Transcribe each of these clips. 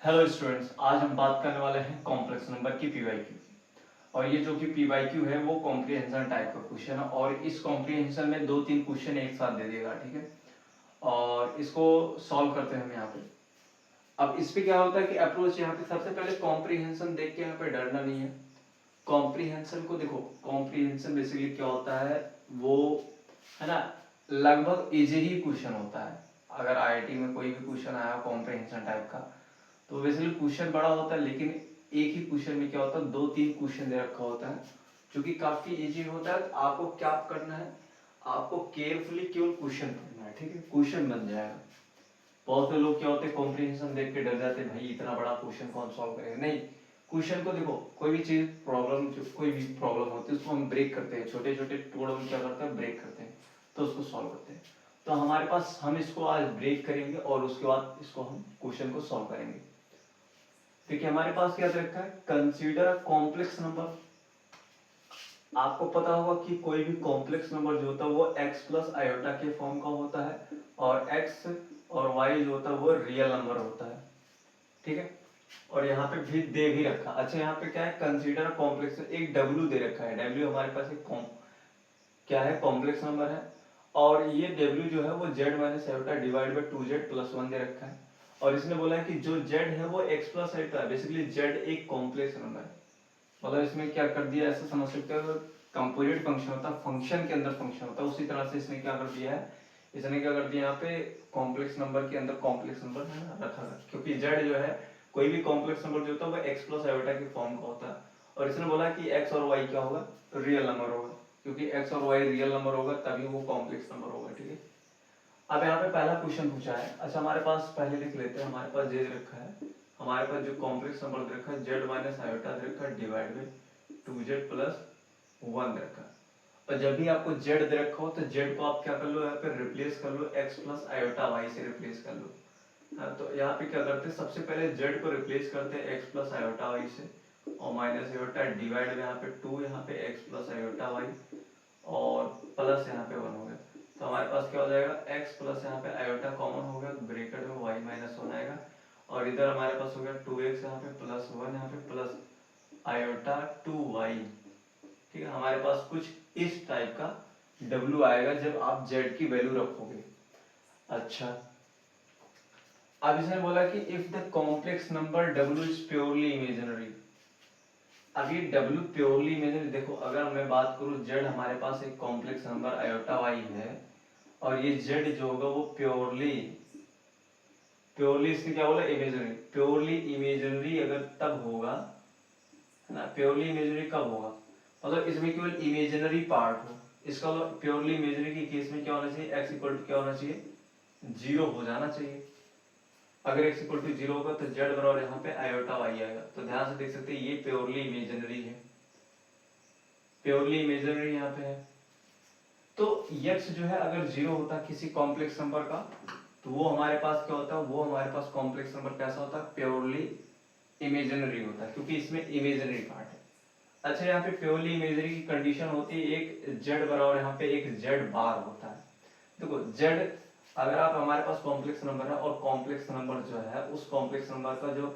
Hello students, आज हम बात करने वाले हैं कॉम्प्लेक्स नंबर की पीवाईक्यू। और ये जो कि पीवाईक्यू है वो कॉम्प्रिहेंशन टाइप का क्वेश्चन है और इस कॉम्प्रिहेंशन में दो तीन क्वेश्चन एक साथ दे देगा, ठीक है। और इसको सॉल्व करते हैं हम यहाँ पे। अब इस पे क्या होता है कि अप्रोच यहाँ पे सबसे पहले कॉम्प्रिहेंशन देख के यहाँ पे डरना नहीं है। कॉम्प्रिहेंशन को देखो, कॉम्प्रिहेंशन बेसिकली क्या होता है, वो है ना, लगभग इजी ही क्वेश्चन होता है। अगर आईआईटी में कोई भी क्वेश्चन आया कॉम्प्रिहेंशन टाइप का तो बेसिकली क्वेश्चन बड़ा होता है, लेकिन एक ही क्वेश्चन में क्या होता है, दो तीन क्वेश्चन दे रखा होता है जो कि काफी इजी होता है। तो आपको क्या करना है, आपको केयरफुली केवल क्वेश्चन पढ़ना है, ठीक है। क्वेश्चन बन जाएगा। बहुत से लोग क्या होते हैं, कॉम्प्रिहेंशन देख के डर जाते हैं, भाई इतना बड़ा क्वेश्चन कौन सॉल्व करेगा। नहीं, क्वेश्चन को देखो, कोई भी चीज प्रॉब्लम, कोई भी प्रॉब्लम होती है उसको हम ब्रेक करते हैं, छोटे छोटे टुकड़ों में क्या करते हैं, ब्रेक करते हैं, तो उसको सॉल्व करते हैं। तो हमारे पास, हम इसको आज ब्रेक करेंगे और उसके बाद इसको हम क्वेश्चन को सॉल्व करेंगे। देखिए हमारे पास क्या दे रखा है, कंसीडर कॉम्प्लेक्स नंबर। आपको पता होगा कि कोई भी कॉम्प्लेक्स नंबर जो होता है वो x प्लस आयोटा के फॉर्म का होता है और x और y जो होता है वो रियल नंबर होता है, ठीक है। और यहाँ पे भी दे भी रखा। अच्छा, यहाँ पे क्या है, कंसीडर कॉम्प्लेक्स, एक w दे रखा है। w हमारे पास एक क्या है, कॉम्प्लेक्स नंबर है। और ये w जो है वो z minus iota divide by 2z plus 1 दे रखा है। और इसने बोला है कि जो z है वो x प्लस आयोटा है। बेसिकली z एक कॉम्प्लेक्स नंबर है। मतलब इसमें क्या कर दिया, ऐसा समझ सकते हो, कंपोजिट फंक्शन होता है, फंक्शन के अंदर फंक्शन होता है, उसी तरह से इसने क्या कर दिया है, इसने क्या कर दिया यहाँ पे कॉम्प्लेक्स नंबर के अंदर कॉम्प्लेक्स नंबर है ना रखा है। क्योंकि z जो है, कोई भी कॉम्प्लेक्स नंबर जो होता है वो x प्लस आयोटा के फॉर्म का होता है। और इसने बोला कि x और y क्या होगा, तो रियल नंबर होगा। क्योंकि x और y रियल नंबर होगा तभी वो कॉम्प्लेक्स नंबर होगा, ठीक है। अब यहाँ पे पहला क्वेश्चन पूछा है। अच्छा, हमारे पास पहले लिख लेते हैं, हमारे पास z रखा है, हमारे पास जो कॉम्प्लेक्स नंबर दे रखा है z माइनस आयोटा दे रखा है डिवाइड बाई 2z प्लस 1 दे रखा है। और जब भी आपको z दे रखा हो तो z को आप क्या कर लो, यहाँ पे रिप्लेस कर लो, x प्लस आयोटा y से रिप्लेस कर लो। हाँ, तो यहाँ पे क्या करते हैं, सबसे पहले z को रिप्लेस करते हैं x प्लस आयोटा y से, और माइनस आयोटा डिवाइड में यहाँ पे 2, यहाँ पे x प्लस आयोटा y और प्लस यहाँ पे 1 हो गया। तो हमारे पास क्या हो जाएगा, x प्लस यहाँ पे आयोटा कॉमन हो गया, ब्रैकेट में y माइनस 1 आएगा। और इधर हमारे पास हो गया 2x यहाँ पे प्लस 1 यहाँ पे प्लस आयोटा 2y, ठीक है। हमारे पास कुछ इस टाइप का w आएगा जब आप z की वैल्यू रखोगे। अच्छा, अब इसने बोला कि if the complex number w is purely imaginary. अब ये w प्योरली इमेजिनरी, देखो अगर मैं बात करूं, z हमारे पास एक कॉम्प्लेक्स नंबर आयोटा y है और ये z जो होगा वो प्योरली, प्योरली इसने क्या बोला, इमेजिनरी। प्योरली इमेजिनरी अगर तब होगा, है ना, प्योरली इमेजिनरी कब होगा, मतलब इसमें केवल इमेजिनरी पार्ट हो। इसका मतलब प्योरली इमेजिनरी की केस में क्या होना चाहिए, x इक्वल टू क्या होना चाहिए, 0 हो जाना चाहिए। अगर x इक्वल टू 0 होगा तो z बराबर यहाँ पे आयोटा y आएगा। तो ध्यान से देख सकते हैं ये प्योरली इमेजिनरी है, प्योरली इमेजिनरी यहाँ पे है। तो x जो है अगर 0 होता किसी कॉम्प्लेक्स नंबर का, तो वो हमारे पास क्या होता है, वो हमारे पास कॉम्प्लेक्स नंबर कैसा होता है, प्योरली इमेजिनरी होता है, क्योंकि इसमें इमेजिनरी पार्ट है। अच्छा, यहाँ पे प्योरली इमेजिनरी की कंडीशन होती है, एक z बराबर यहाँ पे एक z बार होता है। देखो z, अगर आप, हमारे पास कॉम्प्लेक्स नंबर है और कॉम्प्लेक्स नंबर जो है उस कॉम्प्लेक्स नंबर का जो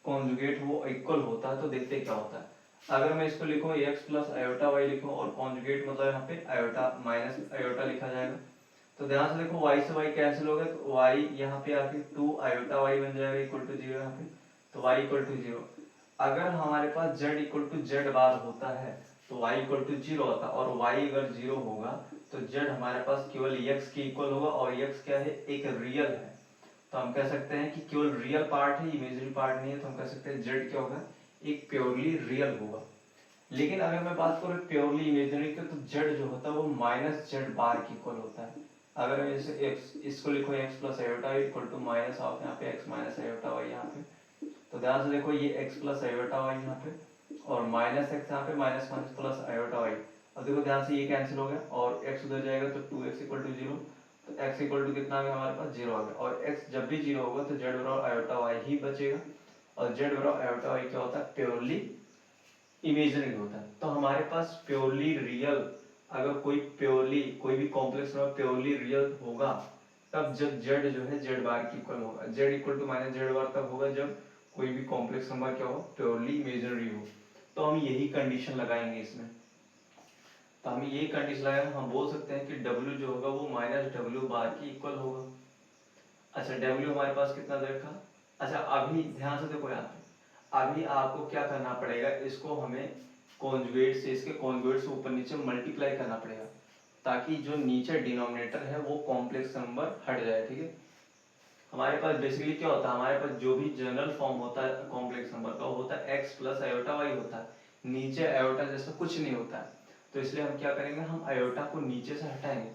कॉन्जुगेट वो इक्वल होता है, तो देखते क्या होता है। अगर मैं इसको लिखूं x प्लस आयोटा y लिखूं और कॉन्जुगेट मतलब यहाँ पे आयोटा माइनस आयोटा लिखा जाएगा, तो ध्यान से देखो y से y कैंसिल हो गया, तो y यहाँ पे आके 2 आयोटा y बन जाएगा इक्वल टू 0 यहाँ पे, तो y इक्वल टू 0। अगर हमारे पास z इक्वल टू z बार होता है तो y इक्वल टू 0 होता है, और y अगर 0 होगा तो z हमारे पास केवल x के इक्वल होगा, और x क्या है, एक रियल है। तो हम कह सकते हैं कि केवल रियल पार्ट है, इमेजिनरी पार्ट नहीं है। तो हम कह सकते हैं z क्या होगा, एक प्योरली रियल होगा। लेकिन अगर मैं बात करूँ प्योरली इमेजिनरी की, तो z जो होता है वो माइनस z बार के इक्वल होता है। अगर मैं इसे x, इसको लिखो x plus iota equal to minus of यहाँ पे x माइनस आयोटा y यहाँ पे, तो ध्यान से देखो ये x प्लस आयोटा y यहाँ पे और माइनस x यहाँ पे minus minus plus iota y। अब देखो ध्यान से ये कैंसिल हो गया और x उधर जाएगा तो 2x इक्वल टू 0, तो x इक्वल टू कितना आ गया हमारे पास, 0 आ गया। और x जब भी 0 होगा तो z बराबर आयोटा y ही बचेगा, और z बराबर आयोटा y क्या होता है, प्योरली इमेजिनरी होता है। तो हमारे पास प्योरली रियल, अगर कोई प्योरली, कोई भी कॉम्प्लेक्स नंबर प्योरली रियल होगा तब जब z जो है z बार की इक्वल होगा। z equal to minus z bar तब होगा जब कोई भी कॉम्प्लेक्स नंबर क्या हो, प्योरली इमेजिनरी हो, तो हम यही कंडीशन लगाएंगे इसमें। तो हम यही कंडीशन लगाएंगे, हम बोल सकते हैं कि W जो होगा वो माइनस डब्ल्यू बार की इक्वल होगा। अच्छा W हमारे पास कितना दे रखा। अच्छा अभी ध्यान से देखो यहाँ पे, अभी आपको क्या करना पड़ेगा, इसको हमें कॉन्जुगेट से, इसके कॉन्जुगेट से ऊपर नीचे मल्टीप्लाई करना पड़ेगा, ताकि जो नीचे डिनोमिनेटर है वो कॉम्प्लेक्स नंबर हट जाए। ठीक है, हमारे पास बेसिकली क्या होता है, हमारे पास जो भी जनरल फॉर्म होता है कॉम्प्लेक्स नंबर का, वो होता है x प्लस आयोटा वाई होता है, नीचे आयोटा जैसा कुछ नहीं होता है। तो इसलिए हम क्या करेंगे, हम आयोटा को नीचे से हटाएंगे।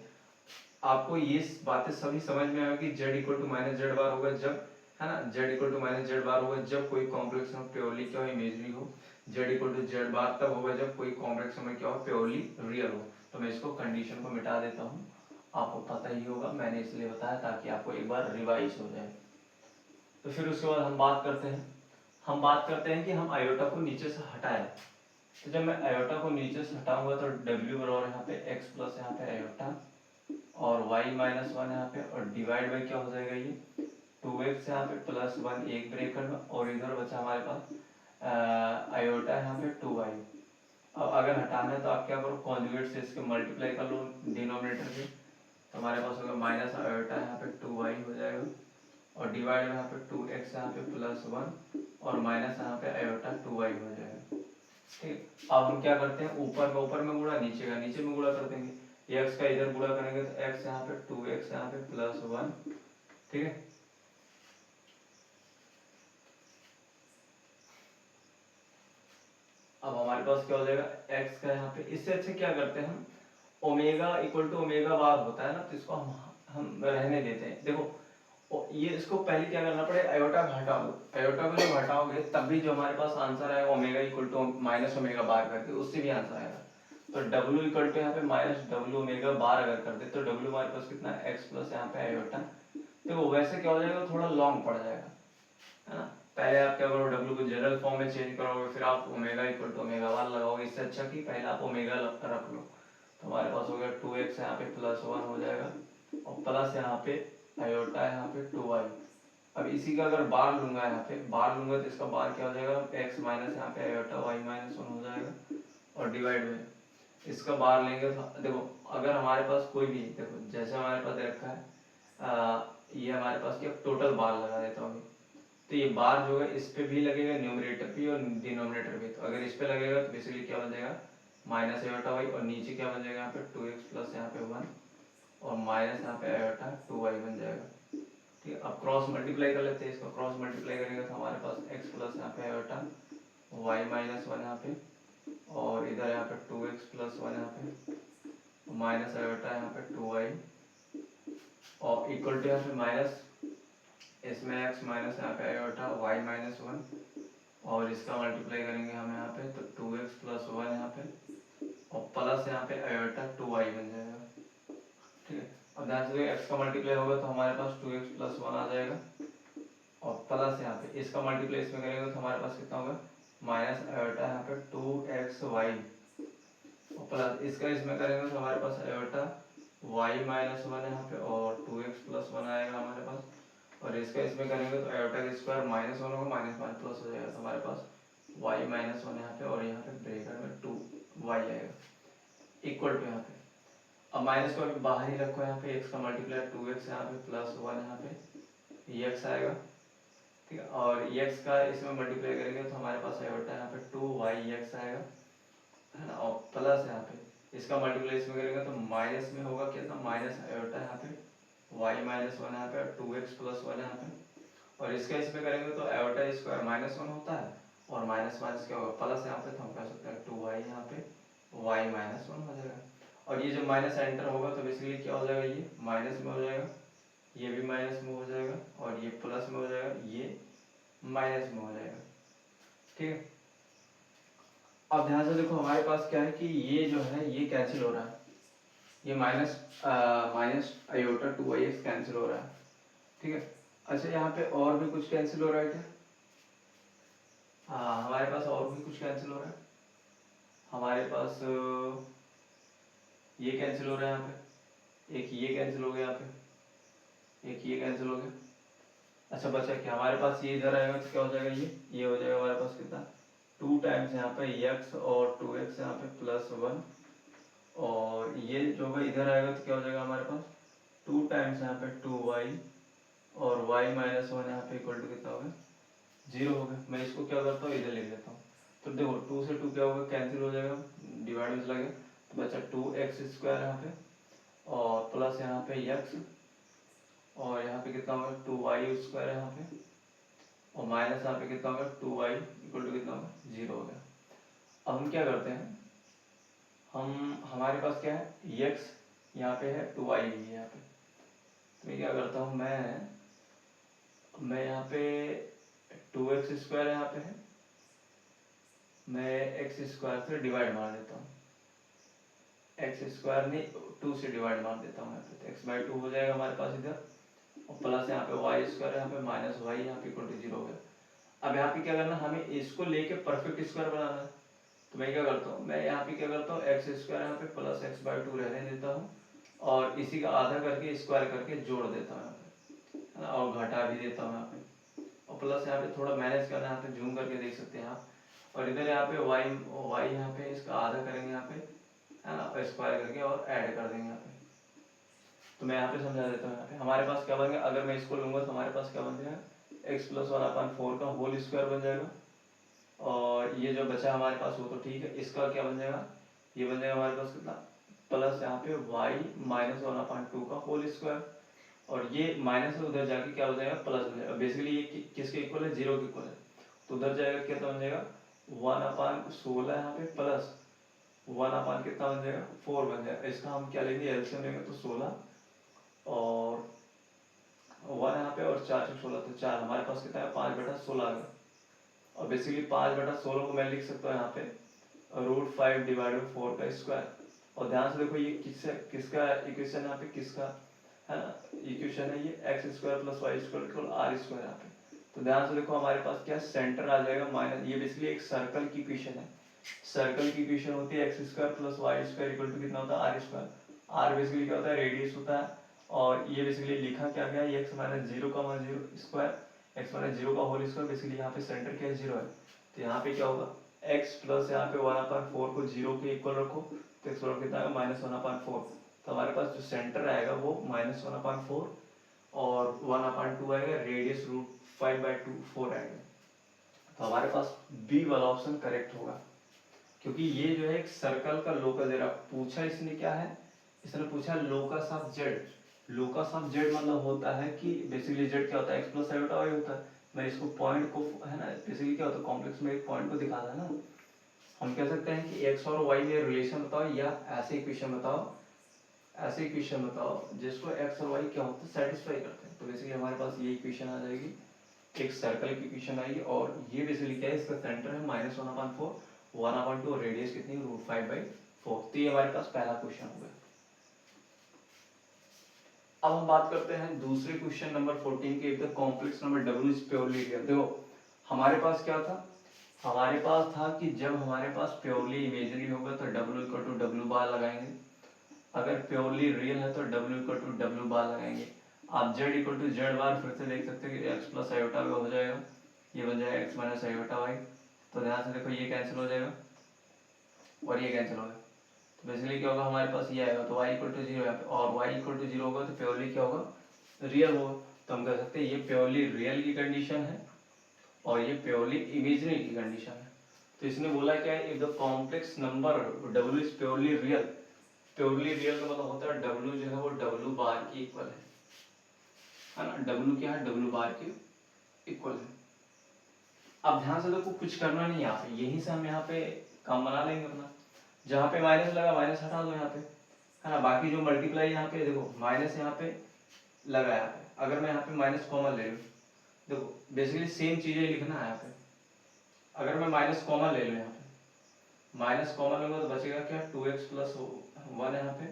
आपको ये बातें सभी समझ में आएगी कि z equal to minus z bar होगा जब, है ना, z equal to minus z bar होगा जब कोई कॉम्प्लेक्स नंबर प्योरली क्या हो, इमेजिनरी हो। z इक्वल टू जेड बार तब होगा जब कोई कॉम्प्लेक्स नंबर क्या हो, प्योरली रियल हो। तो मैं इसको कंडीशन को मिटा देता हूँ, आपको पता ही होगा, मैंने इसलिए बताया ताकि आपको एक बार रिवाइज हो जाए। तो फिर उसके बाद हम बात करते हैं कि हम आयोटा को नीचे से हटाएं। तो जब मैं आयोटा को नीचे से हटाऊंगा तो w बराबर यहाँ पे x प्लस यहाँ पे आयोटा और y माइनस वन यहाँ पे, और डिवाइड बाई क्या हो जाएगा ये 2x यहाँ पे प्लस वन एक ब्रेकर में, और इधर बचा हमारे पास आयोटा यहाँ पे 2y। अब अगर हटाना है तो आप क्या करो, कॉन्जुगेट से इसके मल्टीप्लाई कर लो डिनोमिनेटर से, तो हमारे पास होगा माइनस आयोटा यहाँ पे 2y हो जाएगा, और डिवाइड में यहाँ पे 2x यहाँ पे प्लस वन, और माइनस यहाँ पे आयोटा 2y हो जाएगा। ठीक, अब हम क्या करते हैं, ऊपर में गुणा, नीचे का नीचे में गुणा कर देंगे, x का इधर गुणा करेंगे तो x यहाँ पे 2x यहाँ पे प्लस वन। ठीक है, अब हमारे पास क्या हो जाएगा, x का यहाँ पे, इससे अच्छे क्या करते हैं हम, omega equal to omega bar होता है ना, तो इसको हम रहने देते हैं। देखो ये इसको पहले क्या करना पड़ेगा, आयोटा को हटा लो, आयोटा को जब हटाओगे तब भी जो हमारे पास आंसर आएगा omega equal to minus omega bar करके, उससे भी आंसर आएगा। तो W इक्वल टू यहाँ पे माइनस डब्ल्यू ओमेगा बार अगर कर दे तो W हमारे पास कितना है, x प्लस यहाँ पे आयोटा। तो वैसे क्या हो जाएगा, थोड़ा लॉन्ग पड़ जाएगा, है ना। पहले आप क्या करो, W को जनरल फॉर्म में चेंज करोगे, फिर आप omega equal to omega bar लगाओगे, इससे अच्छा कि पहले आप ओमेगा रख लो। तो हमारे पास हो गया 2x यहाँ पे प्लस वन हो जाएगा, और प्लस यहाँ पे आयोटा यहाँ पे 2y। अब इसी का अगर बार लूंगा, यहाँ पे बार लूंगा तो इसका बार क्या हो जाएगा, x माइनस यहाँ पे आयोटा y माइनस वन हो जाएगा, और डिवाइड में इसका बार लेंगे तो देखो, अगर हमारे पास कोई भी, देखो जैसे हमारे पास दे रखा है ये हमारे पास क्या, टोटल बार लगा देता हूँ। तो ये बार जो है इस पे भी लगेगा, न्यूमरेटर पे और डिनोमिनेटर पे। तो अगर इस पे लगेगा तो बेसिकली क्या बन जाएगा, माइनस आयोटा वाई, और नीचे क्या बन जाएगा यहाँ पे 2x प्लस यहाँ पे 1, और माइनस यहाँ पे आयोटा 2y बन जाएगा। ठीक है, अब क्रॉस मल्टीप्लाई कर लेते हैं, इसको क्रॉस मल्टीप्लाई करेंगे तो हमारे पास x प्लस यहाँ पे आयोटा y माइनस वन यहाँ पे, और इधर यहाँ पे 2x प्लस वन यहाँ पे, माइनस आयोटा यहाँ पे 2y, और इक्वल टू यहाँ पे माइनस, इसमें x माइनस यहाँ पे आयोटा y माइनस वन, और इसका मल्टीप्लाई करेंगे हम यहाँ पे तो 2x प्लस वन यहाँ पे, और प्लस यहाँ पे आयोटा 2y बन जाएगा। ठीक है, अब ध्यान से x का मल्टीप्लाई होगा तो हमारे पास 2x प्लस वन आ जाएगा, और प्लस यहाँ पे इसका मल्टीप्लाई इसमें करेंगे तो हमारे पास कितना होगा, माइनस आयोटा यहाँ पे 2xy, और प्लस इसका इसमें करेंगे तो हमारे पास आयोटा y माइनस वन यहाँ पे, और 2x प्लस वन आएगा हमारे पास, और इसका इसमें करेंगे तो आयोटा का स्क्वायर माइनस वन होगा, माइनस माइनस प्लस हो जाएगा, तो हमारे पास y माइनस वन यहाँ पे, और यहाँ पे ब्रेकेट में 2y आएगा, इक्वल टू यहाँ पे, अब माइनस को अभी बाहर ही रखो, यहाँ पे x का मल्टीप्लाई 2x यहाँ पे प्लस वन यहाँ पे ये x आएगा। ठीक है, और x का इसमें मल्टीप्लाई करेंगे तो हमारे पास आयोटा यहाँ पे 2yx आएगा, है ना, और प्लस यहाँ पे इसका मल्टीप्लाई इसमें करेंगे तो माइनस में होगा कितना, माइनस आयोटा यहाँ पे y माइनस वन यहाँ पे, और 2x प्लस वन यहाँ पे, और इसका इसमें करेंगे तो आयोटा स्क्वायर माइनस वन होता है, और माइनस माइनस क्या होगा प्लस यहाँ पे, तो हम कह सकते हैं 2y यहाँ पे y माइनस वन हो जाएगा। और ये जब माइनस एंटर होगा तो बेसिकली क्या हो जाएगा, ये माइनस में हो जाएगा, ये भी माइनस में हो जाएगा, और ये प्लस में हो जाएगा, ये माइनस में हो जाएगा। ठीक है, अब ध्यान से देखो हमारे पास क्या है कि ये जो है ये कैंसिल हो रहा है, ये minus minus iota 2yx cancel हो रहा है। ठीक है, अच्छा यहाँ पे और भी कुछ कैंसिल हो रहा है क्या, हाँ हमारे पास और भी कुछ कैंसिल हो रहा है, हमारे पास ये कैंसिल हो रहा है यहाँ पे, एक ये कैंसिल हो गया यहाँ पे, एक ये कैंसिल हो गया, अच्छा बचा क्या हमारे पास, ये इधर आएगा तो क्या हो जाएगा, ये हो जाएगा हमारे पास कितना 2 टाइम्स यहाँ पे x और 2x यहाँ पे +1, और ये जो होगा इधर आएगा तो क्या हो जाएगा हमारे पास 2 टाइम्स यहाँ पे 2y और y -1 यहाँ पे इक्वल टू कितना होगा 0 हो गया। मैं इसको क्या करता हूँ इधर लिख देता हूँ, तो देखो 2 से 2 क्या होगा कैंसिल हो जाएगा, डिवाइड में चला गया तो बचा 2x² यहाँ पे और प्लस यहाँ पे x और यहाँ पे कितना होगा 2y² यहाँ पे और माइनस यहाँ पे कितना होगा 2y इक्वल टू कितना होगा 0 हो गया। अब हम क्या करते हैं, हमारे पास क्या है x यहाँ पे है 2y है यहाँ पे, तो मैं क्या करता हूँ मैं यहाँ पे 2x² यहाँ पे है, मैं x² से डिवाइड मार देता हूँ, x² नहीं 2 से डिवाइड मार देता हूँ यहाँ पे, तो x/2 हो जाएगा हमारे पास इधर और प्लस यहाँ पे y² यहाँ पे माइनस y यहाँ पे इक्वल टू 0 हो गया। अब यहाँ पे क्या करना, हमें इसको लेके परफेक्ट स्क्वायर बनाना है, तो मैं क्या करता हूँ, मैं यहाँ पे क्या करता हूँ x² यहाँ पे प्लस x/2 रहने देता हूँ और इसी का आधा करके स्क्वायर करके जोड़ देता हूँ यहाँ पे, है ना, और घटा भी देता हूँ यहाँ पे, और प्लस यहाँ पे थोड़ा मैनेज करना है, यहाँ पे जूम करके देख सकते हैं आप, और इधर यहाँ पे y यहाँ पे इसका आधा करेंगे यहाँ पे, है ना, और स्क्वायर करके और ऐड कर देंगे यहाँ पे। तो मैं यहाँ पे समझा देता हूँ, यहाँ पे हमारे पास क्या बन गया, अगर मैं इसको लूंगा तो हमारे पास क्या बन जाएगा x + 1/4 का होल स्क्वायर बन जाएगा, और ये जो बचा हमारे पास वो तो ठीक है, इसका क्या बन जाएगा, ये बन जाएगा हमारे पास कितना प्लस यहाँ पे y - 1/2 का होल स्क्वायर, और ये माइनस से उधर जाके क्या हो जाएगा प्लस हो जाएगा। बेसिकली ये किसके इक्वल है 0 के इक्वल है, तो उधर जाएगा क्या बन जाएगा 1/16 यहाँ पे प्लस 1/ कितना बन जाएगा 4 बन जाएगा। इसका हम क्या लेंगे एलसीएम लेंगे तो 16 और 1 यहाँ पे और 4 से 16 तो 4, हमारे पास कितना है 5/16 आ गया, और बेसिकली 5/16 को मैं लिख सकता हूँ यहाँ पे √5/4 का स्क्वायर। और ध्यान से देखो ये किसका इक्वेशन यहाँ पे किसका है ना, इक्वेशन है ये x² + y² = r² यहाँ पे, तो ध्यान से देखो हमारे पास क्या सेंटर आ जाएगा माइनस, ये बेसिकली एक सर्कल की इक्वेशन है, सर्कल की इक्वेशन होती है x² + y² = कितना होता है r², r बेसिकली क्या होता है रेडियस होता है, और ये बेसिकली लिखा क्या गया है x - 0 का 0² x - 0 का होल स्क्वायर, बेसिकली यहाँ पे सेंटर क्या है 0 है, तो यहाँ पे क्या होगा x प्लस यहाँ पे 1/4 को 0 के इक्वल रखो, तो x बराबर कितना आएगा -1/4, तो हमारे पास जो सेंटर आएगा वो -1/4 और 1/2 आएगा, रेडियस √5/4 आएगा, तो हमारे पास बी वाला ऑप्शन करेक्ट होगा, क्योंकि ये जो है एक सर्कल का लोकस एरिया पूछा, इसने क्या है, इसने पूछा locus of Z. Locus of Z मतलब होता है कि बेसिकली जेड क्या होता है x + i/y होता है, मैं इसको पॉइंट को है ना, बेसिकली क्या होता है कॉम्प्लेक्स में एक पॉइंट को दिखाता है ना, हम कह सकते हैं कि x और y में रिलेशन बताओ, या ऐसे इक्वेशन बताओ, ऐसे इक्वेशन बताओ जिसको x और y क्या होता है सेटिस्फाई करते हैं, तो बेसिकली हमारे पास ये इक्वेशन आ जाएगी, एक सर्कल की इक्वेशन आएगी, और ये बेसिकली क्या है इसका सेंटर है -1/4 1/2 और रेडियस कितनी √5/4, तो ये हमारे पास पहला क्वेश्चन हो गया। अब हम बात करते हैं दूसरे क्वेश्चन नंबर 14 के, if the complex number w is purely real. देखो हमारे पास क्या था, हमारे पास था कि जब हमारे पास प्योरली इमेजिनरी होगा तो w = w बार लगाएंगे, अगर प्योरली रियल है तो w = w बार लगाएंगे। आप z = z बार फिर से देख सकते हैं कि x + i हो जाएगा, ये बन जाएगा x - i/y, तो ध्यान से देखो ये कैंसिल हो जाएगा और ये कैंसिल हो गया, तो बेसिकली क्या होगा हमारे पास ये आएगा, तो y = 0 यहाँ पे, और y = 0 होगा तो प्योरली क्या होगा रियल होगा, तो हम कह सकते हैं ये प्योरली रियल की कंडीशन है और ये प्योरली इमेजिनरी की कंडीशन है। तो इसने बोला क्या है, if the complex number w is purely real, purely real का मतलब होता है w जो है वो w बार की इक्वल है ना, w क्या है w बार के इक्वल है। अब ध्यान से देखो कुछ करना नहीं यहाँ पे, यहीं से हम यहाँ पे काम बना लेंगे अपना, जहाँ पे माइनस लगा माइनस हटा दो यहाँ पे, है ना, बाकी जो मल्टीप्लाई यहाँ पे देखो माइनस यहाँ पे लगा यहाँ पे, अगर मैं यहाँ पे माइनस कॉमन ले लूँ, देखो बेसिकली सेम चीजें लिखना है यहाँ पे, अगर मैं माइनस कॉमन ले लूँ यहाँ पे, माइनस कॉमन लूंगा तो बचेगा क्या 2x + 1 यहाँ पे,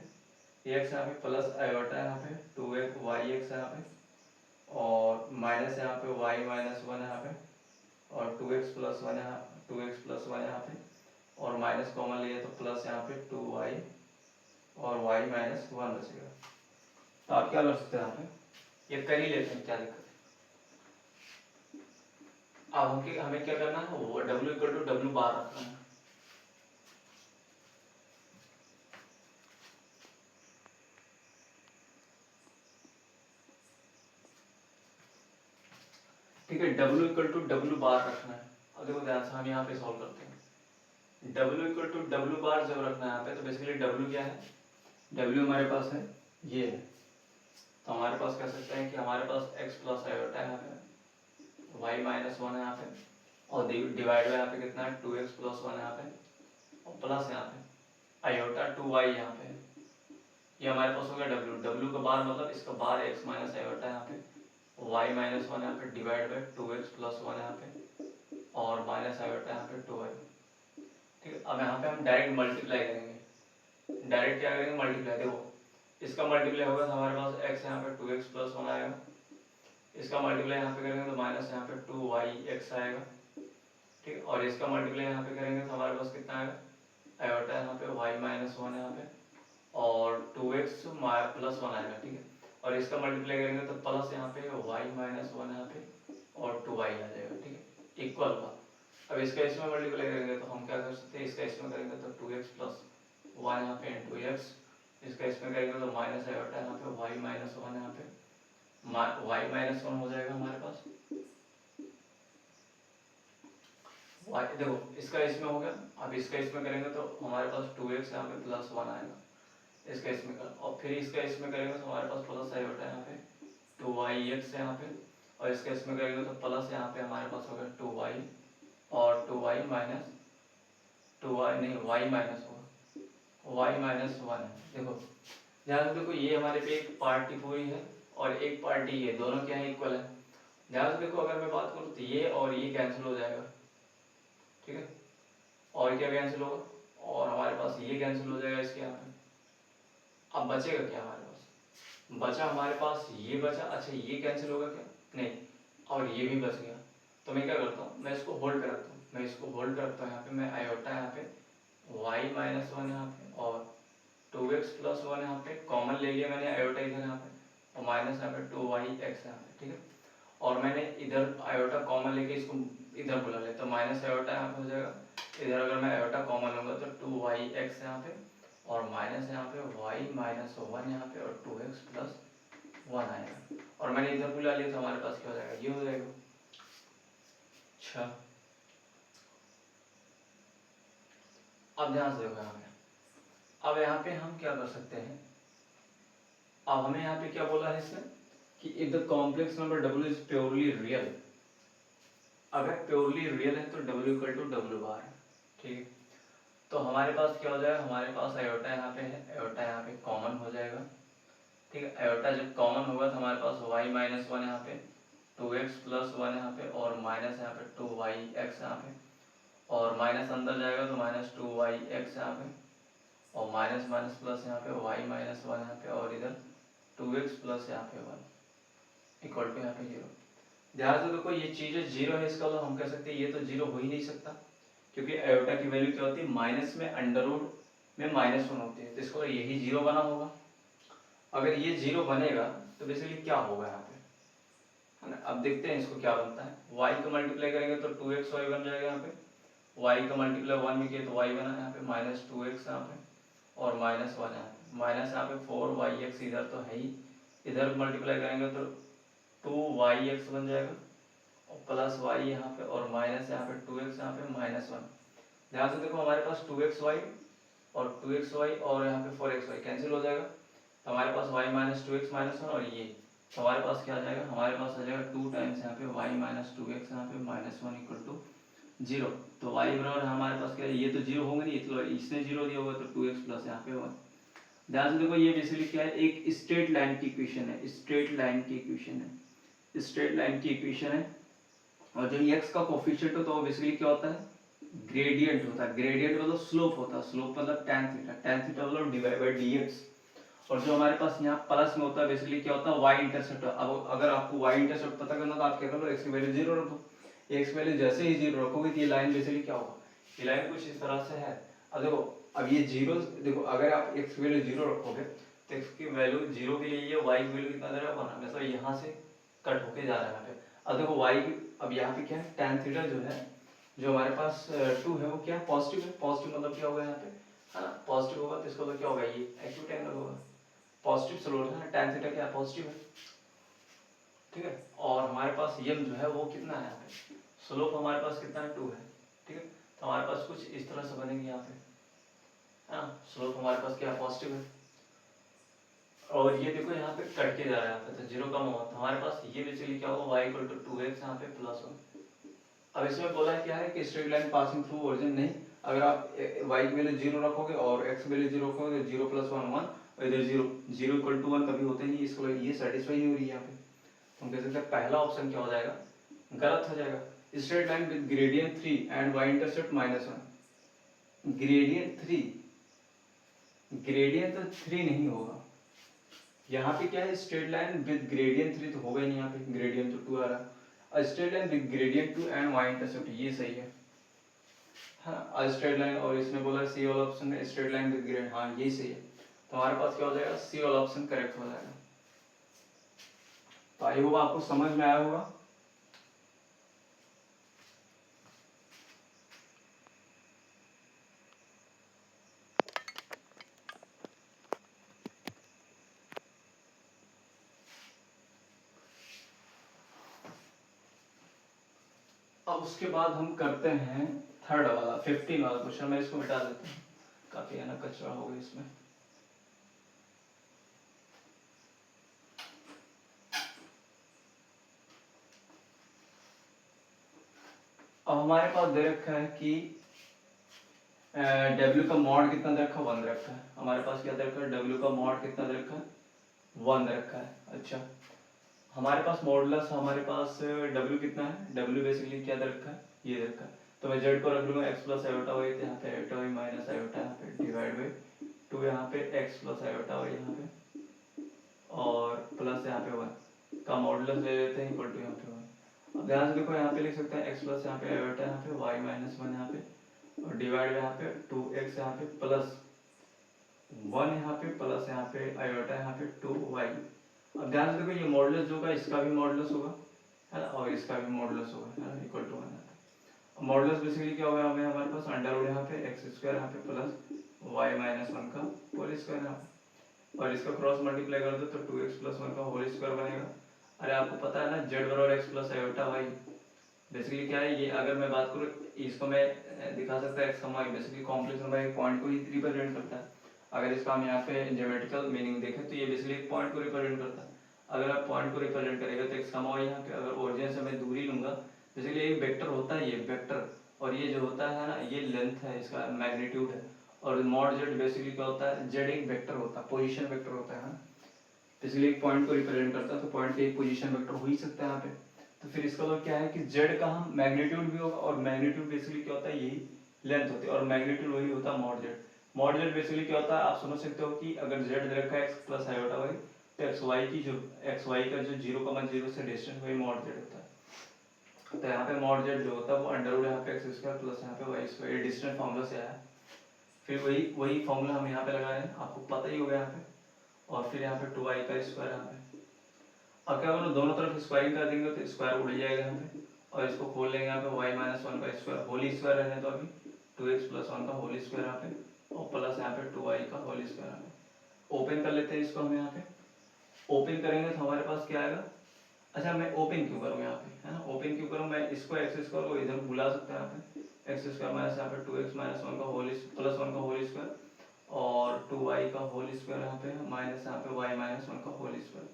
x यहाँ पे प्लस आयोटा यहाँ पे 2x yx यहाँ पे, और माइनस यहाँ पे y - 1 यहाँ पे, और 2x + 1 यहाँ 2x + 1 यहाँ पे, और माइनस कॉमन लिए तो प्लस यहाँ पे 2y और y - 1 बचेगा। तो आप क्या कर सकते हैं यहाँ पे, ये कर ही लेते हैं क्या दिक्कत है। अब हमें क्या करना है, वो W इक्वल टू डब्ल्यू बार रखना है। ठीक है, W इक्वल टू डब्ल्यू बार रखना है। अब देखो ध्यान से हम यहाँ पे सॉल्व करते हैं। W इक्वल टू डब्ल्यू बार जब रखना है यहाँ पे, तो बेसिकली W क्या है, W हमारे पास है ये है, तो हमारे पास कह सकते हैं कि हमारे पास x प्लस आयोटा है यहाँ पे, y माइनस वन है यहाँ पे, और डिवाइड बाय यहाँ पे कितना है 2x प्लस वन यहाँ पे, और प्लस यहाँ पे आयोटा 2y यहाँ पे। ये हमारे पास हो गया W का बार मतलब इसका बार x माइनस आयोटा यहाँ पे, y माइनस वन यहाँ पे divide by 2x plus one यहाँ पे, और माइनस आयोटा यहाँ पे 2y। ठीक है, अब यहाँ पे हम डायरेक्ट मल्टीप्लाई करेंगे। डायरेक्ट क्या करेंगे, मल्टीप्लाई। देखो इसका मल्टीप्लाई होगा तो हमारे पास x यहाँ पे 2x प्लस वन आएगा, इसका मल्टीप्लाई यहाँ पे करेंगे तो माइनस यहाँ पे 2yx आएगा। ठीक है, और इसका मल्टीप्लाई यहाँ पे करेंगे तो हमारे पास कितना आएगा, आयोटा यहाँ पे y माइनस वन यहाँ पे, और 2x प्लस वन आएगा। ठीक है, और इसका मल्टीप्लाई करेंगे तो प्लस यहाँ पे y माइनस वन यहाँ पे, और 2y आ जाएगा। ठीक है, इक्वल का। अब इसका इसमें मल्टीप्लाई करेंगे तो हम क्या कर सकते हैं, इसका इसमें करेंगे तो 2x प्लस वन यहाँ पे इंटू x, इसका इसमें करेंगे तो माइनस आयोटा यहाँ पे y माइनस वन यहाँ पे, y माइनस वन हो जाएगा हमारे पास। y देखो इसका इसमें हो गया, अब इसका इसमें करेंगे तो हमारे पास 2x यहाँ पे प्लस वन आएगा, इसका इसमें कर, और फिर इसका इसमें करेंगे तो हमारे पास प्लस आयोटा यहाँ पे 2yx यहाँ पे, और इसका इसमें करेंगे तो प्लस यहाँ पे हमारे पास होगा 2y, और 2y माइनस 2y नहीं y माइनस होगा y माइनस वन है। देखो ध्यान से देखो, ये हमारे पे एक पार्टी पूरी है और एक पार्टी ये, दोनों क्या है, इक्वल है। ध्यान से देखो, अगर मैं बात करूँ तो ये और ये कैंसिल हो जाएगा। ठीक है, और क्या कैंसिल होगा, और हमारे पास ये कैंसिल हो जाएगा इसके यहाँ पे। अब बचेगा क्या हमारे पास, बचा हमारे पास ये बचा। अच्छा ये कैंसिल होगा क्या, नहीं, और ये भी बच गया। तो मैं क्या करता हूँ, मैं इसको होल्ड कर रखता हूँ, मैं इसको होल्ड करता हूँ यहाँ पे, मैं आयोटा यहाँ पे y माइनस वन यहाँ पे और 2x प्लस वन यहाँ पे कॉमन ले लिया मैंने आयोटा इधर यहाँ पे, और माइनस यहाँ पे 2yx यहाँ पे। ठीक है, और मैंने इधर आयोटा कॉमन लेके इसको इधर बुला लिया, तो माइनस आयोटा यहाँ पे हो जाएगा। इधर अगर मैं आयोटा कॉमन लूँगा तो 2yx यहाँ पे, और माइनस यहाँ पे y माइनस वन यहाँ पे, और 2x प्लस वन आएगा, और मैंने इधर बुला लिया तो हमारे पास क्या हो जाएगा, ये हो जाएगा। अच्छा अब ध्यान से देखो यहाँ पे, अब यहाँ पे हम क्या कर सकते हैं, अब हमें यहाँ पे क्या बोला है इसमें कि if the complex number w is purely real, अगर प्योरली रियल है तो w इक्वल टू डब्ल्यू बार है। ठीक है, तो हमारे पास क्या हो जाएगा, हमारे पास आयोटा यहाँ पे है, आयोटा यहाँ पे कॉमन हो जाएगा। ठीक है, आयोटा जब कॉमन होगा तो हमारे पास y माइनस वन यहाँ पे 2x प्लस वन यहाँ पे, और माइनस यहाँ पे 2yx यहाँ पे, और माइनस अंदर जाएगा तो माइनस 2yx यहाँ पे, और माइनस माइनस प्लस यहाँ पे y माइनस वन यहाँ पे, और इधर 2x प्लस यहाँ पे वन इक्वल टू यहाँ पे जीरो। ध्यान से देखो, ये चीज़ जीरो है, इसका मतलब हम कह सकते हैं ये तो जीरो हो ही नहीं सकता, क्योंकि आयोटा की वैल्यू क्या होती है, माइनस में अंडर रूट में माइनस वन होती है, तो इसको यही जीरो बना होगा। अगर ये जीरो बनेगा तो बेसिकली क्या होगा यहाँ पे, है ना। अब देखते हैं इसको क्या बनता है, y का मल्टीप्लाई करेंगे तो 2xy बन जाएगा यहाँ पे, y का मल्टीप्लाई वन में किया तो y बना यहाँ पे माइनस 2x यहाँ पे, और माइनस वन यहाँ पे, माइनस यहाँ पे 4yx इधर तो है ही, इधर मल्टीप्लाई करेंगे तो 2yx बन जाएगा, और प्लस y यहाँ पे, और माइनस यहाँ पे 2x यहाँ पे माइनस वन। ध्यान से देखो, हमारे पास 2xy और 2xy और यहाँ पे 4xy कैंसिल हो जाएगा, तो हमारे पास y minus 2x minus one, और ये तो हमारे पास क्या आ जाएगा, हमारे पास आ जाएगा 2 टाइम्स यहाँ पे y माइनस 2x यहाँ पे minus one equal to zero. तो y बराबर हमारे पास क्या है, ये तो जीरो होंगे नहीं, तो इसने जीरो दिया होगा तो 2x प्लस यहाँ पे वन। ध्यान से देखो, ये बेसिकली क्या है, एक स्ट्रेट लाइन की इक्वेशन है, स्ट्रेट लाइन की इक्वेशन है, स्ट्रेट लाइन की इक्वेशन है। और जो x का कोफिशिएंट होता है वो बेसिकली क्या होता है, ग्रेडियंट होता है। ग्रेडियंट मतलब स्लोप होता है, स्लोप मतलब tan थीटा, tan थीटा मतलब डिवाइड बाय dx। और जो हमारे पास यहाँ प्लस में होता है बेसिकली क्या होता है, y इंटरसेप्ट। अब अगर आपको y इंटरसेप्ट पता करना तो आप क्या करो, x की वैल्यू जीरो रखो, x की वैल्यू जैसे ही जीरो रखोगे तो ये लाइन बेसिकली क्या होगा, ये लाइन कुछ इस तरह से है। अब देखो, अब ये जीरो, देखो अगर आप x की वैल्यू जीरो रखोगे तो x की वैल्यू जीरो के लिए ये y की वैल्यू कितना दे रहा है, वन, मतलब यहाँ से कट होके जा रहा है यहाँ पे। अब देखो y अब यहाँ पे क्या है, tan थीटा जो है, जो हमारे पास 2 है वो क्या है, पॉजिटिव है। पॉजिटिव मतलब क्या होगा यहाँ पे, है ना, पॉजिटिव होगा तो इसका मतलब क्या होगा, ये एक्यूट एंगल होगा, पॉजिटिव स्लोप है, tan थीटा क्या पॉजिटिव है, ठीक है। और हमारे पास यम जो है वो कितना है, यहाँ पे स्लोप हमारे पास कितना है, 2 है, ठीक है। तो हमारे पास कुछ इस तरह से बनेंगे यहाँ पे, है ना, स्लोप हमारे पास क्या पॉजिटिव है। और ये देखो यहाँ पे कट के जा रहा है यहाँ पे, तो जीरो कम होगा, तो हमारे पास ये बेसिकली क्या होगा, y इक्वल टू 2x यहाँ पे प्लस 1। अब इसमें बोला है क्या है कि straight line passing through origin नहीं, अगर आप y की वैल्यू 0 रखोगे और x की वैल्यू 0 रखोगे तो 0 प्लस 1 1, और इधर 0 इक्वल टू 1 कभी होते नहीं, इसको ये सेटिस्फाई नहीं हो रही है यहाँ पे। तो हम कह सकते हैं पहला ऑप्शन क्या हो जाएगा, गलत हो जाएगा। Straight line with gradient 3 and y intercept -1, gradient 3, gradient तो 3 नहीं होगा यहाँ पे, क्या है स्ट्रेट लाइन विद ग्रेडियंट 3 तो होगा ही नहीं, यहाँ पे ग्रेडियंट तो 2 आ रहा है। Straight line with gradient 2 and y intercept, ये सही है, हाँ स्ट्रेट लाइन। और इसमें बोला सी वाला ऑप्शन है स्ट्रेट लाइन विद ग्रेड, हाँ यही सही है। तो हमारे पास क्या हो जाएगा, सी वाला ऑप्शन करेक्ट हो जाएगा। तो आई होप आपको समझ में आया होगा। अब उसके बाद हम करते हैं थर्ड वाला 15 वाला क्वेश्चन, मैं इसको मिटा देता हूँ, काफी है ना कचरा हो गया इसमें। अब हमारे पास दे रखा है कि W का मॉड कितना दे रखा है, 1 दे रखा है। हमारे पास क्या दे रखा है, W का मॉड कितना दे रखा है, 1 दे रखा है। अच्छा, हमारे पास मॉडुलस, हमारे पास W कितना है, W बेसिकली क्या दे रखा है, ये दे रखा है। तो मैं Z को रख लूंगा x प्लस आयोटा y, तो यहाँ पे आयोटा y माइनस आयोटा यहाँ पे डिवाइड बाई 2, यहाँ पे x प्लस आयोटा y यहाँ पे, और प्लस यहाँ पे 1 का मॉडुलस ले लेते हैं इक्वल टू यहाँ पे 1। अब ध्यान से देखो यहाँ पे लिख सकते हैं x प्लस यहाँ पे आयोटा यहाँ पे y माइनस 1 यहाँ पे, और डिवाइड यहाँ पे 2x यहाँ पे प्लस 1 यहाँ पे प्लस यहाँ पे आयोटा यहाँ पे 2y। अब ध्यान से देखो ये मॉडुलस जो होगा इसका भी मॉडुलस होगा, है ना, और इसका भी मॉडुलस होगा, है ना, इक्वल टू 1। मॉडुलस बेसिकली क्या होगा, हमें हमारे पास अंडर रूट यहाँ पे एक्स स्क्वायर यहाँ पे प्लस वाई माइनस 1 का होल स्क्वायर यहाँ पे, और इसका क्रॉस मल्टीप्लाई कर दो तो 2x प्लस 1 का होल स्क्वायर बनेगा। अरे आपको पता है ना z बराबर x plus iota y, basically क्या है ये, अगर मैं बात करूँ इसको मैं दिखा सकता है x का वाई, बेसिकली कॉम्प्लेक्स नंबर एक पॉइंट को ही रिप्रेजेंट करता है। अगर इसका हम यहाँ पे ज्योमेट्रिकल मीनिंग देखें तो ये बेसिकली एक पॉइंट को रिप्रेजेंट करता है। अगर आप पॉइंट को रिप्रेजेंट करेगा तो x का वाई यहाँ पे, अगर ओरिजिन से मैं दूरी लूंगा, बेसिकली एक वेक्टर होता है, ये वेक्टर, और ये जो होता है ना ये लेंथ है, इसका मैग्नीट्यूड है। और मॉड जेड बेसिकली क्या होता है, जेड एक वेक्टर होता है, पोजीशन वेक्टर होता है ना, इसलिए एक पॉइंट को रिप्रेजेंट करता है, तो पॉइंट का एक पोजीशन वेक्टर हो ही सकता है यहाँ पे। तो फिर इसका मतलब क्या है कि जेड का हम मैग्नीट्यूड भी होगा, और मैग्नीट्यूड बेसिकली क्या होता है, यही लेंथ होती है, और मैग्नीट्यूड वही होता है mod Z. Mod Z basically क्या होता है, आप समझ सकते हो कि अगर जेड दे रखा है एक्स प्लस आयोटा वाई, तो एक्स वाई की जो एक्स वाई का जो 0,0 से डिस्टेंस वही मॉड जेड होता है। तो यहाँ पे मॉड जेड जो होता है वो अंडर रूट यहाँ पे एक्स स्क्वायर प्लस यहाँ पे वाई स्क्वायर, डिस्टेंस फार्मूला से आया। फिर वही फार्मूला हम यहाँ पे लगा रहे हैं, आपको पता ही होगा यहाँ पे, और फिर यहाँ पे 2y का स्क्वायर यहाँ पे। अब क्या करो, दोनों तरफ स्क्वायरिंग कर देंगे तो स्क्वायर उड़ जाएगा यहाँ पे, और इसको खोल लेंगे यहाँ पे y माइनस 1 का स्क्वायर होल स्क्वायर रहने तो अभी 2x प्लस 1 का होल स्क्वायर यहाँ पे, और प्लस यहाँ पे 2y का होल स्क्वायर यहाँ पे। ओपन कर लेते हैं इसको हम यहाँ पे, ओपन करेंगे तो हमारे पास क्या आएगा। अच्छा मैं ओपन क्यों करूँ यहाँ पे, है ना, ओपन क्यों करूँ, मैं इसको एक्स स्क्वायर को इधर बुला सकता है यहाँ पे, एक्स स्क्वायर माइनस यहाँ पे 2x माइनस 1 का होल प्लस 1 का होल स्क्वायर, और 2y का होल स्क्वायर यहाँ पे माइनस यहाँ पे y माइनस 1 का होल स्क्वायर।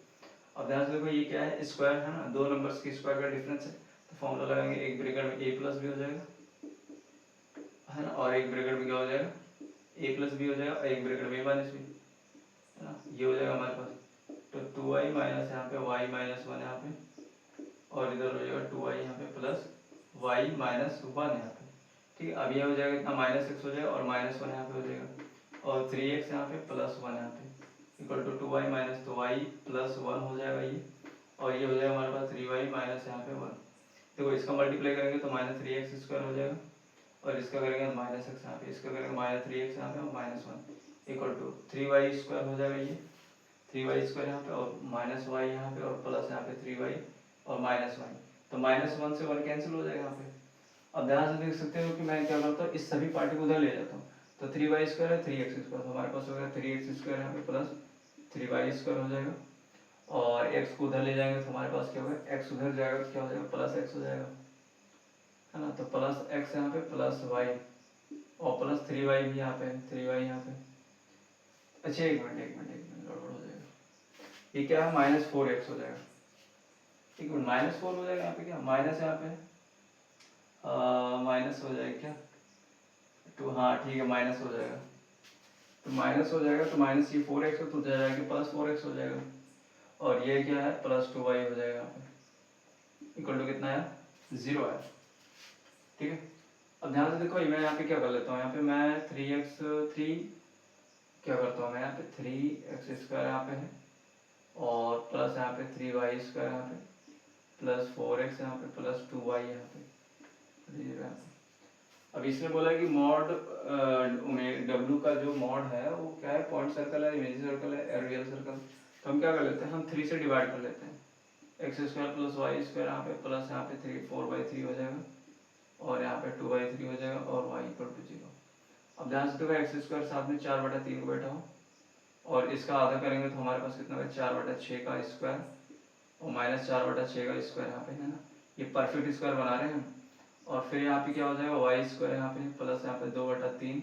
अब ध्यान से देखो ये क्या है, स्क्वायर है ना, दो नंबर्स के स्क्वायर का डिफरेंस है, तो फॉर्मूला लगाएंगे, एक ब्रैकेट में a प्लस भी हो जाएगा, है ना, और एक ब्रैकेट में क्या हो जाएगा, a प्लस भी हो जाएगा, और एक ब्रैकेट में a माइनस भी, है ना, ये हो जाएगा हमारे पास। तो 2y माइनस यहाँ पे y माइनस 1 यहाँ पे, और इधर हो जाएगा 2y यहाँ पे प्लस y माइनस 1 यहाँ पे, ठीक है। अब ये हो जाएगा इतना माइनस एक्स हो जाएगा, और माइनस 1 यहाँ पे हो जाएगा, और 3x यहाँ पे प्लस 1 यहाँ पे इक्वल टू 2y माइनस, तो y प्लस 1 हो जाएगा ये, और ये हो जाएगा हमारे पास 3y माइनस यहाँ पे 1। देखो इसका मल्टीप्लाई करेंगे तो माइनस 3x स्क्वायर हो जाएगा, और इसका करेंगे माइनस एक्स यहाँ पे, इसका करेंगे माइनस 3x यहाँ पे, और minus 1 equal to 3y square हो जाएगा ये, 3y स्क्वायर यहाँ पे, और माइनस y यहाँ पे, और प्लस यहाँ पे 3y और माइनस 1। तो -1 से 1 कैंसिल हो जाएगा यहाँ पे। अब ध्यान से देख सकते हो कि मैं क्या करता हूँ, इस सभी पार्टी को उधर ले जाता हूँ। तो 3y² है 3x², तो हमारे पास हो गया 3x² यहाँ पे प्लस 3y² हो जाएगा। और x को उधर ले जाएंगे तो हमारे पास क्या होगा, x उधर जाएगा तो क्या हो जाएगा, प्लस x हो जाएगा, है ना। तो प्लस x यहाँ पे प्लस y और प्लस 3y भी यहाँ पे, 3y यहाँ पे। अच्छा एक मिनट गड़बड़ हो जाएगा, ये क्या है -4x हो जाएगा। एक मिनट, -4 हो जाएगा यहाँ पे, क्या माइनस यहाँ पे माइनस हो जाएगा क्या, तो हाँ ठीक है माइनस हो जाएगा। तो माइनस हो जाएगा तो माइनस ये 4x है तो जाएगा प्लस 4x हो जाएगा। और ये क्या है प्लस 2y हो जाएगा यहाँ पे, इक्वल टू कितना है 0 है, ठीक है। अब ध्यान से देखो मैं यहाँ पे क्या कर लेता हूँ, यहाँ पे मैं 3x3 क्या करता हूँ, मैं यहाँ पे 3x² यहाँ पे है और प्लस यहाँ पे 3y² यहाँ पे प्लस 4x यहाँ पे प्लस 2y यहाँ पे। अब इसने बोला कि मॉड W का जो मॉड है वो क्या है, पॉइंट सर्कल है, इमेज सर्कल है, रियल सर्कल। तो हम क्या कर लेते हैं, हम 3 से डिवाइड कर लेते हैं, x² प्लस y² यहाँ पे प्लस यहाँ पे 4/3 हो जाएगा और यहाँ पे 2/3 हो जाएगा और y इक्वल टू 0। अब ध्यान से देखो x² साथ में 4/3 को बैठा हो और इसका आधा करेंगे तो हमारे पास कितना होगा 4/6 का स्क्वायर और -4/6 का स्क्वायर यहाँ पे, है ना। ये परफेक्ट स्क्वायर बना रहे हैं हम। और फिर यहाँ पे क्या हो जाएगा y² यहाँ पे प्लस यहाँ पे 2/3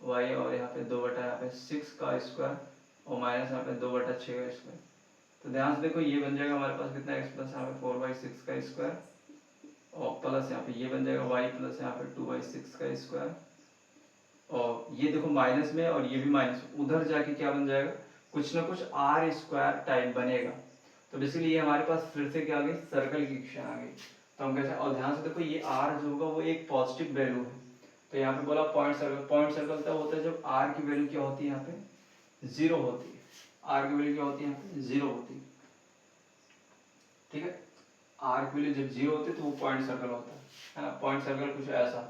y और यहाँ पे 2/6 का स्क्वायर और माइनस यहाँ पे 2/6 का स्क्वायर। तो ध्यान से देखो ये बन जाएगा हमारे पास कितना x प्लस यहाँ पे 4/6 का स्क्वायर और प्लस यहाँ पे ये बन जाएगा y प्लस यहाँ पे 2/6 का स्क्वायर। और ये देखो माइनस में और ये भी माइनस, उधर जाके क्या बन जाएगा, कुछ ना कुछ r² टाइप बनेगा। तो बेसिकली ये हमारे पास फिर से क्या आ गई, सर्कल की इक्वेशन आ गई। तो हम कैसे, और ध्यान से देखो ये r जो होगा वो एक पॉजिटिव वैल्यू है। तो यहाँ पे बोला पॉइंट सर्कल, पॉइंट सर्कल तब होता है जब r की वैल्यू क्या होती है, यहाँ पे 0 होती है। r की वैल्यू क्या होती है, यहाँ पे 0 होती है, ठीक है। r की वैल्यू जब 0 होती है तो वो पॉइंट सर्कल होता है ना। पॉइंट सर्कल कुछ ऐसा,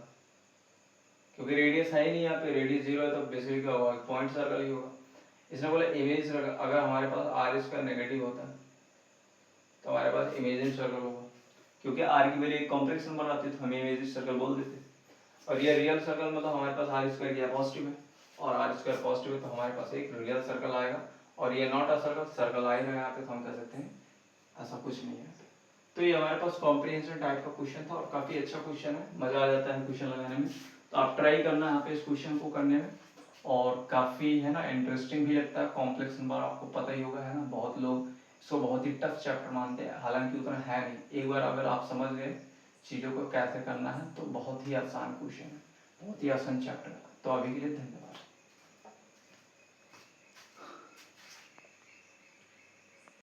क्योंकि रेडियस है ही नहीं यहाँ पे, रेडियस 0 है तो बेसिकली क्या होगा, पॉइंट सर्कल ही होगा। इसने बोला इमेज सर्कल, अगर हमारे पास r² नेगेटिव होता है तो हमारे पास इमेजिनरी सर्कल होगा, क्योंकि r की वैल्यू एक कॉम्प्लेक्स नंबर आती है तो हम इमेजिनरी सर्कल बोल देते। और ये रियल सर्कल मतलब हमारे पास r² क्या पॉजिटिव है और r² पॉजिटिव है तो हमारे पास एक रियल सर्कल आएगा। और ये नॉट अ सर्कल, सर्कल आ ही रहा है यहाँ पे तो हम कह सकते हैं ऐसा कुछ नहीं है। तो ये हमारे पास कॉम्प्रिहेंशन टाइप का क्वेश्चन था और काफ़ी अच्छा क्वेश्चन है, मज़ा आ जाता है क्वेश्चन लगाने में। तो आप ट्राई करना यहाँ पे इस क्वेश्चन को करने में, और काफ़ी है ना इंटरेस्टिंग भी लगता है। कॉम्प्लेक्स नंबर आपको पता ही होगा, है ना, बहुत लोग इसको बहुत ही टफ चैप्टर मानते हैं, हालांकि उतना है नहीं। एक बार अगर आप समझ गए चीज़ों को कैसे करना है तो बहुत ही आसान क्वेश्चन है, बहुत ही आसान चैप्टर है। तो अभी के लिए धन्यवाद।